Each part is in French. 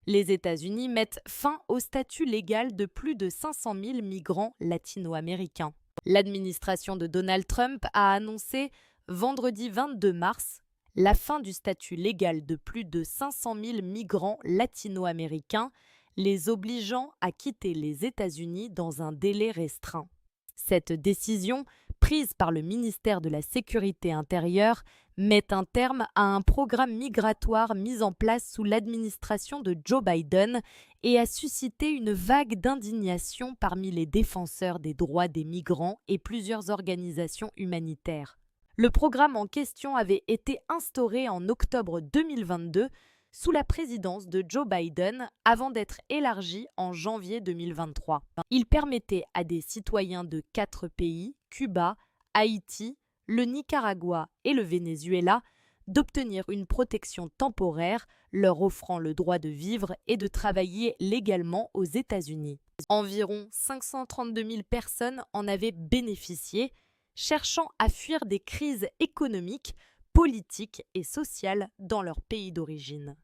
Les États-Unis mettent fin au statut légal de plus de 500 000 migrants latino-américains. L'administration de Donald Trump a annoncé vendredi 22 mars la fin du statut légal de plus de 500 000 migrants latino-américains, les obligeant à quitter les États-Unis dans un délai restreint. Cette décision, prise par le ministère de la Sécurité intérieure, met un terme à un programme migratoire mis en place sous l'administration de Joe Biden et a suscité une vague d'indignation parmi les défenseurs des droits des migrants et plusieurs organisations humanitaires. Le programme en question avait été instauré en octobre 2022 sous la présidence de Joe Biden avant d'être élargi en janvier 2023. Il permettait à des citoyens de 4 pays, Cuba, Haïti, le Nicaragua et le Venezuela, d'obtenir une protection temporaire, leur offrant le droit de vivre et de travailler légalement aux États-Unis. Environ 532 000 personnes en avaient bénéficié, cherchant à fuir des crises économiques, politiques et sociales dans leur pays d'origine.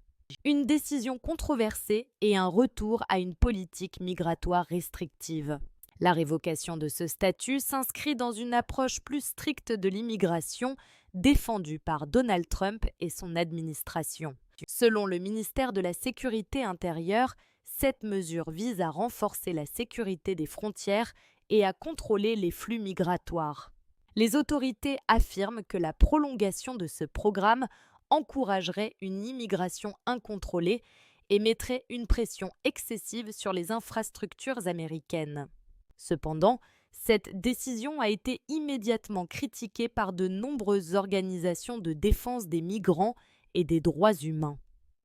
Une décision controversée et un retour à une politique migratoire restrictive. La révocation de ce statut s'inscrit dans une approche plus stricte de l'immigration défendue par Donald Trump et son administration. Selon le ministère de la Sécurité intérieure, cette mesure vise à renforcer la sécurité des frontières et à contrôler les flux migratoires. Les autorités affirment que la prolongation de ce programme encouragerait une immigration incontrôlée et mettrait une pression excessive sur les infrastructures américaines. Cependant, cette décision a été immédiatement critiquée par de nombreuses organisations de défense des migrants et des droits humains.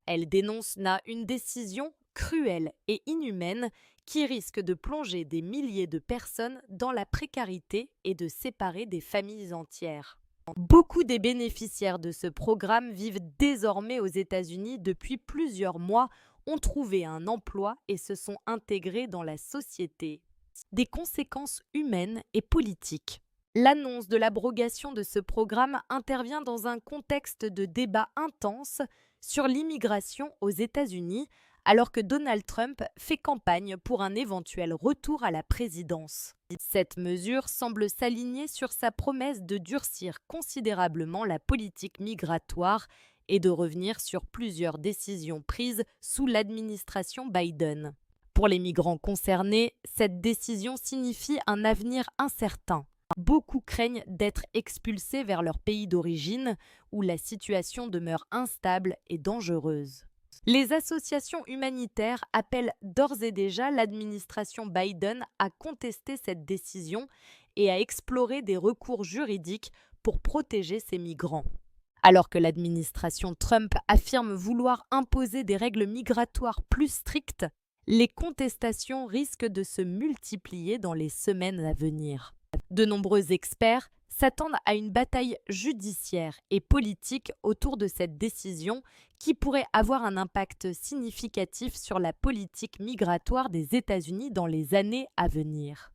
Elle dénonce une décision cruelle et inhumaine qui risque de plonger des milliers de personnes dans la précarité et de séparer des familles entières. Beaucoup des bénéficiaires de ce programme vivent désormais aux États-Unis depuis plusieurs mois, ont trouvé un emploi et se sont intégrés dans la société. Des conséquences humaines et politiques. L'annonce de l'abrogation de ce programme intervient dans un contexte de débat intense sur l'immigration aux États-Unis, alors que Donald Trump fait campagne pour un éventuel retour à la présidence. Cette mesure semble s'aligner sur sa promesse de durcir considérablement la politique migratoire et de revenir sur plusieurs décisions prises sous l'administration Biden. Pour les migrants concernés, cette décision signifie un avenir incertain. Beaucoup craignent d'être expulsés vers leur pays d'origine, où la situation demeure instable et dangereuse. Les associations humanitaires appellent d'ores et déjà l'administration Biden à contester cette décision et à explorer des recours juridiques pour protéger ces migrants. Alors que l'administration Trump affirme vouloir imposer des règles migratoires plus strictes, les contestations risquent de se multiplier dans les semaines à venir. De nombreux experts s'attendent à une bataille judiciaire et politique autour de cette décision qui pourrait avoir un impact significatif sur la politique migratoire des États-Unis dans les années à venir.